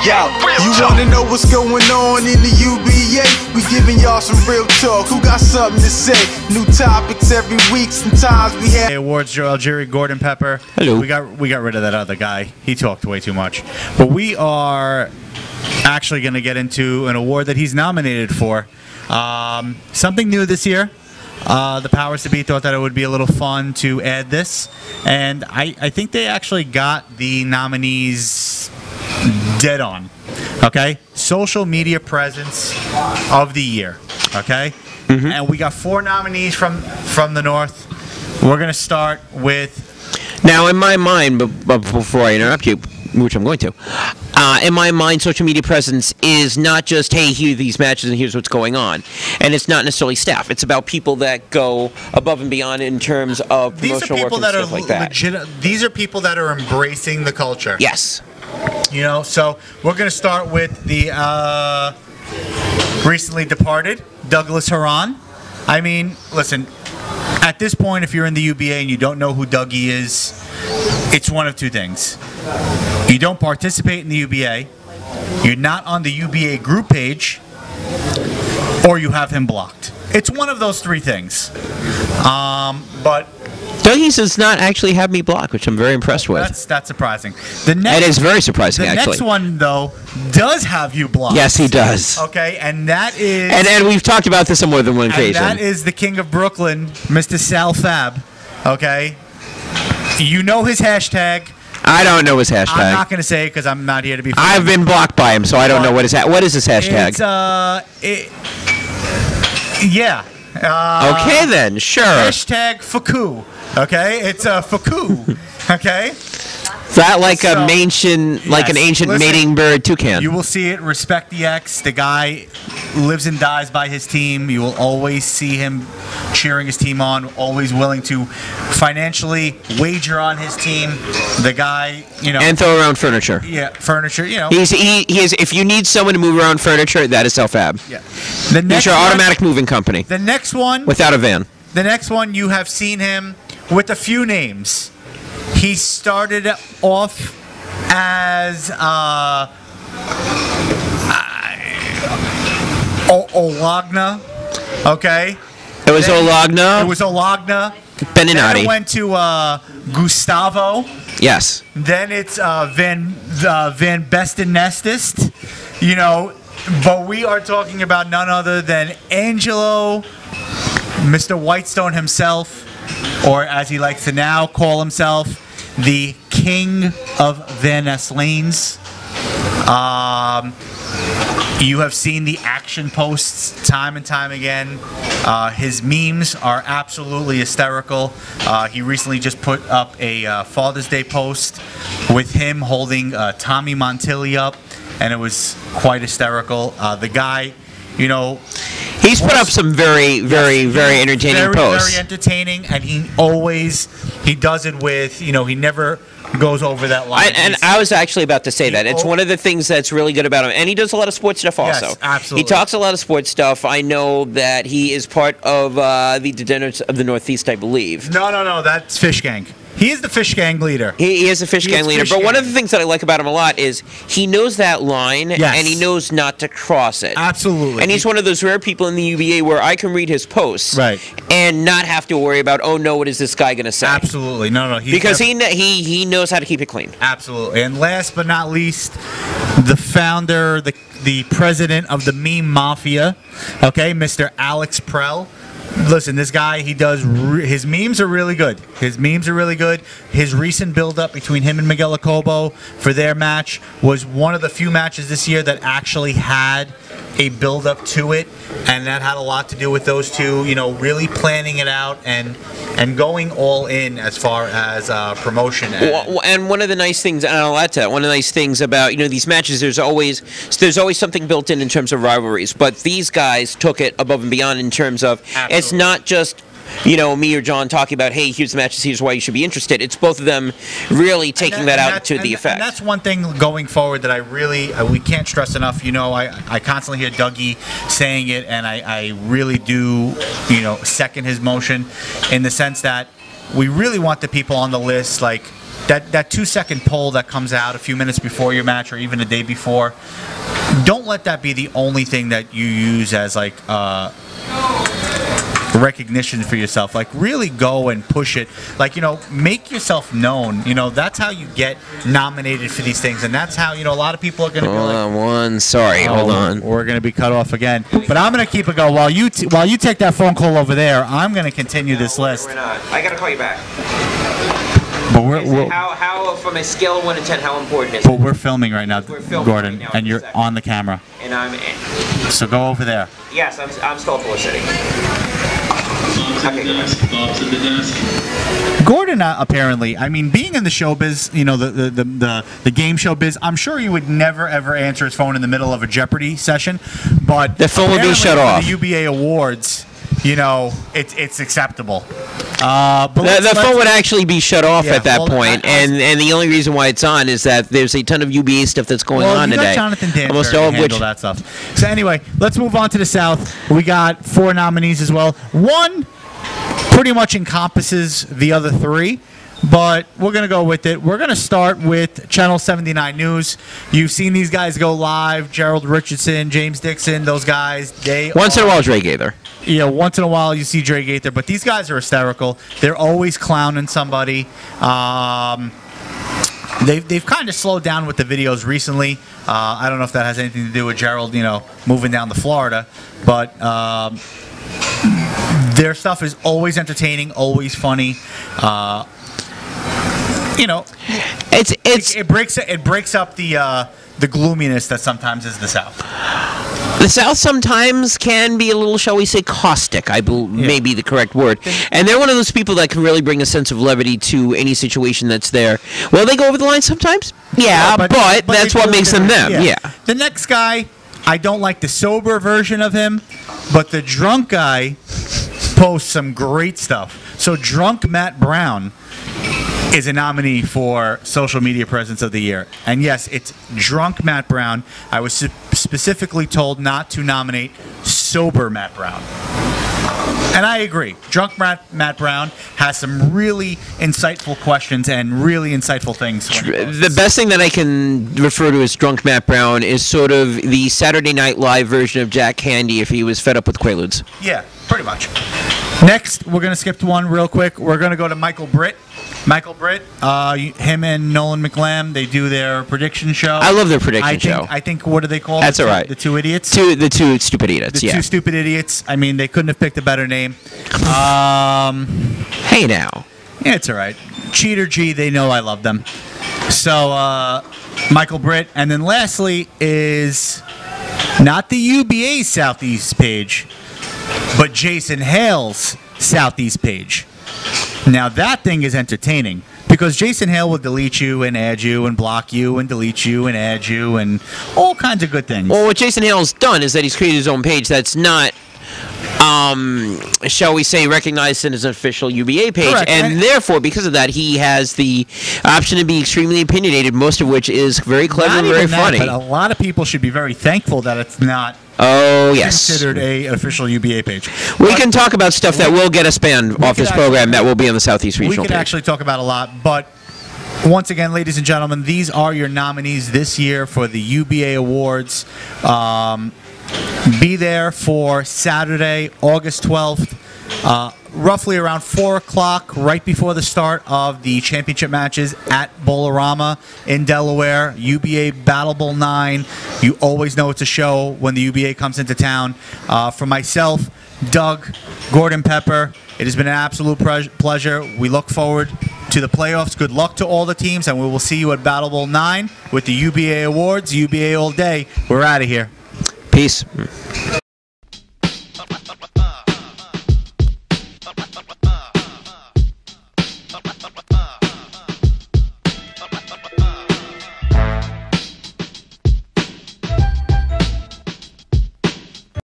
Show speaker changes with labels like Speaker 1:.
Speaker 1: Yo, you wanna know what's going on in the UBA? We giving y'all some real talk. Who got something to say? New topics every week. Sometimes we have
Speaker 2: awards. Joel, Jerry, Gordon Pepper.
Speaker 3: Hello.
Speaker 2: We got rid of that other guy. He talked way too much. But we are actually going to get into an award that he's nominated for. Something new this year. The powers to be thought that it would be a little fun to add this, and I think they actually got the nominees dead on. Okay, social media presence of the year. Okay, and we got 4 nominees from the North. We're gonna start with.
Speaker 3: Now, in my mind, but before I interrupt you, which I'm going to, in my mind, social media presence is not just, hey, here are these matches and here's what's going on. And it's not necessarily staff. It's about people that go above and beyond in terms of promotional work and stuff like that.
Speaker 2: These are people that are embracing the culture.
Speaker 3: Yes.
Speaker 2: You know, so we're going to start with the recently departed Douglas Haran. I mean, listen, at this point, if you're in the UBA and you don't know who Dougie is, it's one of two things. You don't participate in the UBA, you're not on the UBA group page, or you have him blocked. It's one of those 3 things. But
Speaker 3: Dougie does not actually have me blocked, which I'm very impressed with.
Speaker 2: That's surprising. It
Speaker 3: is very surprising, actually.
Speaker 2: The next one, though, does have you blocked.
Speaker 3: Yes, he does.
Speaker 2: Okay, and that is...
Speaker 3: And we've talked about this on more than one occasion.
Speaker 2: And that is the king of Brooklyn, Mr. Sal Fab. Okay? You know his hashtag.
Speaker 3: I don't know his hashtag.
Speaker 2: I'm not going to say it because I'm not here to be funny.
Speaker 3: I've been blocked by him, so I don't know what is his hashtag.
Speaker 2: Yeah.
Speaker 3: Okay, then. Sure.
Speaker 2: Hashtag Faku. Okay? It's Faku. Okay?
Speaker 3: Is that like an ancient mating bird toucan?
Speaker 2: You will see it. Respect the X. The guy lives and dies by his team. You will always see him cheering his team on, always willing to financially wager on his team. The guy,
Speaker 3: and throw around furniture.
Speaker 2: Yeah, furniture.
Speaker 3: He is. If you need someone to move around furniture, that is Self-Fab.
Speaker 2: Yeah.
Speaker 3: He's your automatic moving company.
Speaker 2: The next one,
Speaker 3: without a van.
Speaker 2: The next one, you have seen him with a few names. He started off as Olagna, okay?
Speaker 3: It was Olagna.
Speaker 2: It was Olagna.
Speaker 3: Beninati.
Speaker 2: Then it went to Gustavo.
Speaker 3: Yes.
Speaker 2: Then it's Van Bestenestist, but we are talking about none other than Angelo, Mr. Whitestone himself, or as he likes to now call himself, the King of Van Ness Lanes. You have seen the action posts time and time again. His memes are absolutely hysterical. He recently just put up a Father's Day post with him holding Tommy Montilli up, and it was quite hysterical. The guy,
Speaker 3: he's put up some very, very, very entertaining posts.
Speaker 2: Very entertaining, and he does it with, he never goes over that line.
Speaker 3: I was actually about to say that. It's one of the things that's really good about him. And he does a lot of sports stuff also.
Speaker 2: Yes, absolutely.
Speaker 3: He talks a lot of sports stuff. I know that he is part of the Degenerates of the Northeast, I believe.
Speaker 2: No. That's Fish Gang. He is the Fish Gang leader.
Speaker 3: He is a Fish Gang leader. But one of the things that I like about him a lot is he knows that line, and he knows not to cross it.
Speaker 2: Absolutely.
Speaker 3: And he's one of those rare people in the UBA where I can read his posts and not have to worry about, oh, no, what is this guy going to say?
Speaker 2: Absolutely. No.
Speaker 3: Because he knows how to keep it clean.
Speaker 2: Absolutely. And last but not least, the founder, the president of the meme mafia, Mr. Alex Prell. Listen, this guy, his memes are really good. His recent build-up between him and Miguel Acobo for their match was one of the few matches this year that actually had a build-up to it, and that had a lot to do with those two, really planning it out and going all in as far as promotion.
Speaker 3: And one of the nice things, and I'll add to that, one of the nice things about these matches, there's always something built in terms of rivalries, but these guys took it above and beyond in terms of it's not just me or John talking about, hey, here's the matches, here's why you should be interested. It's both of them really taking that out to the effect.
Speaker 2: And that's one thing going forward that we can't stress enough. I constantly hear Dougie saying it, and I really do, second his motion in the sense that we really want the people on the list, like that 2-second poll that comes out a few minutes before your match or even a day before, don't let that be the only thing that you use as like recognition for yourself. Like, really go and push it. Like, make yourself known. That's how you get nominated for these things, and that's how, a lot of people are going to go like,
Speaker 3: hold on.
Speaker 2: We're going to be cut off again. But I'm going to keep it going. While you take that phone call over there, I'm going to continue this list.
Speaker 3: We're not. I got to call you back.
Speaker 2: But we're
Speaker 3: how from a scale of 1 to 10, how important is it?
Speaker 2: But we're filming right now, Gordon,
Speaker 3: right now,
Speaker 2: and you're on the camera.
Speaker 3: And I'm in.
Speaker 2: So go over there.
Speaker 3: Yes, I'm still at Fuller City.
Speaker 2: Gordon, apparently, I mean, being in the showbiz, the game show biz, I'm sure you would never ever answer his phone in the middle of a Jeopardy session, but
Speaker 3: the phone would be shut off.
Speaker 2: The UBA Awards, it's acceptable.
Speaker 3: But the phone would actually be shut off at that point, and the only reason why it's on is that there's a ton of UBA stuff that's going on today.
Speaker 2: Jonathan Danbury
Speaker 3: almost all of which
Speaker 2: that stuff. So anyway, let's move on to the South. We got 4 nominees as well. One pretty much encompasses the other 3. But we're going to go with it. We're going to start with Channel 79 News. You've seen these guys go live. Gerald Richardson, James Dixon, those guys.
Speaker 3: Once in a while, Dre Gaither.
Speaker 2: Yeah, once in a while you see Dre Gaither. But these guys are hysterical. They're always clowning somebody. They've kind of slowed down with the videos recently. I don't know if that has anything to do with Gerald, moving down to Florida. But their stuff is always entertaining, always funny. It breaks up the gloominess that sometimes is the South.
Speaker 3: The South sometimes can be a little, shall we say, caustic, I believe, may be the correct word. And they're one of those people that can really bring a sense of levity to any situation that's there. Well, they go over the line sometimes. Yeah, but that's what makes them them. Yeah.
Speaker 2: The next guy, I don't like the sober version of him, but the drunk guy posts some great stuff. So Drunk Matt Brown is a nominee for Social Media Presence of the Year. And yes, it's Drunk Matt Brown. I was specifically told not to nominate Sober Matt Brown. And I agree. Drunk Matt Brown has some really insightful questions and really insightful things.
Speaker 3: The best thing that I can refer to as Drunk Matt Brown is sort of the Saturday Night Live version of Jack Handy if he was fed up with Quaaludes.
Speaker 2: Yeah, pretty much. Next, we're going to skip to one real quick. We're going to go to Michael Britt. Michael Britt, him and Nolan McLam, they do their prediction show.
Speaker 3: I love their prediction show.
Speaker 2: I think, what do they call it?
Speaker 3: That's all right.
Speaker 2: The 2 idiots?
Speaker 3: The 2 stupid idiots,
Speaker 2: The 2 stupid idiots. I mean, they couldn't have picked a better name.
Speaker 3: Hey, now.
Speaker 2: Yeah, it's all right. Cheater G, they know I love them. So, Michael Britt. And then lastly is not the UBA Southeast page, but Jason Hale's Southeast page. Now, that thing is entertaining because Jason Hale will delete you and add you and block you and delete you and add you and all kinds of good things.
Speaker 3: Well, what Jason Hale's done is that he's created his own page that's not, shall we say, recognized as an official UBA page.
Speaker 2: Correct.
Speaker 3: And therefore, because of that, he has the option to be extremely opinionated, most of which is very clever and very funny.
Speaker 2: But a lot of people should be very thankful that it's not considered a official UBA page.
Speaker 3: We can talk about stuff that will get us banned off this program that will be on the Southeast Regional
Speaker 2: page. We can actually talk about a lot, but once again, ladies and gentlemen, these are your nominees this year for the UBA Awards. Be there for Saturday, August 12th, roughly around 4 o'clock, right before the start of the championship matches at Bolorama in Delaware. UBA Battle Bowl 9. You always know it's a show when the UBA comes into town. For myself, Doug, Gordon Pepper, it has been an absolute pleasure. We look forward to the playoffs. Good luck to all the teams, and we will see you at Battle Bowl 9 with the UBA Awards. UBA all day. We're out of here.
Speaker 3: Peace.